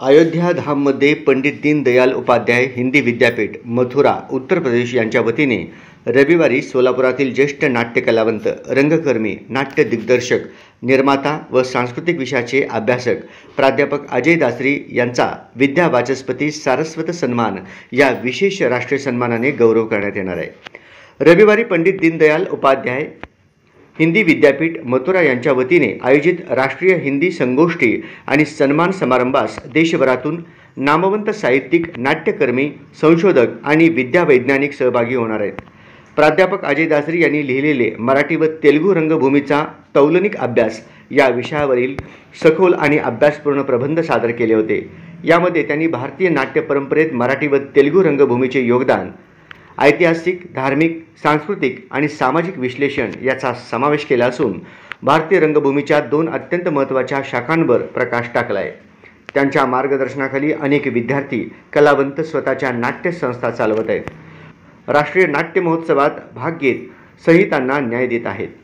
अयोध्या धाममध्ये पंडित दीनदयाल उपाध्याय हिंदी विद्यापीठ मथुरा उत्तर प्रदेश यांच्या वतीने रविवारी सोलापुरातील ज्येष्ठ नाट्य कलावंत, रंगकर्मी, नाट्य दिग्दर्शक, निर्माता व सांस्कृतिक विषयाचे अभ्यासक प्राध्यापक अजय दासरी यांचा विद्या वाचस्पती सारस्वत सन्मान या विशेष राष्ट्रीय सन्मानाने गौरव करण्यात येणार आहे। रविवारी पंडित दीनदयाल उपाध्याय हिंदी विद्यापीठ मथुरा यांच्या वतीने आयोजित राष्ट्रीय हिंदी संगोष्ठी आणि सन्मान समारंभास देशभरातून नामवंत साहित्यिक, नाट्यकर्मी, संशोधक आणि विद्यावैज्ञानिक सहभागी होणार आहेत। प्राध्यापक अजय दासरी यांनी लिहिलेले मराठी व तेलुगू रंगभूमीचा तौलनिक अभ्यास या विषयावरील सखोल आणि अभ्यासपूर्ण प्रबंध सादर केले होते। यामध्ये त्यांनी भारतीय नाट्य परंपरेत मराठी व तेलुगू रंगभूमीचे योगदान, ऐतिहासिक, धार्मिक, सांस्कृतिक आणि सामाजिक विश्लेषण याचा समावेश केला असून भारतीय रंगभूमीच्या 2 अत्यंत महत्त्वाच्या शाखांवर प्रकाश टाकला आहे। त्यांच्या मार्गदर्शनाखाली अनेक विद्यार्थी, कलावंत स्वतःच्या नाट्य संस्था चालवत आहेत। राष्ट्रीय नाट्य महोत्सवात भाग घेत संहितांना न्याय देत आहेत।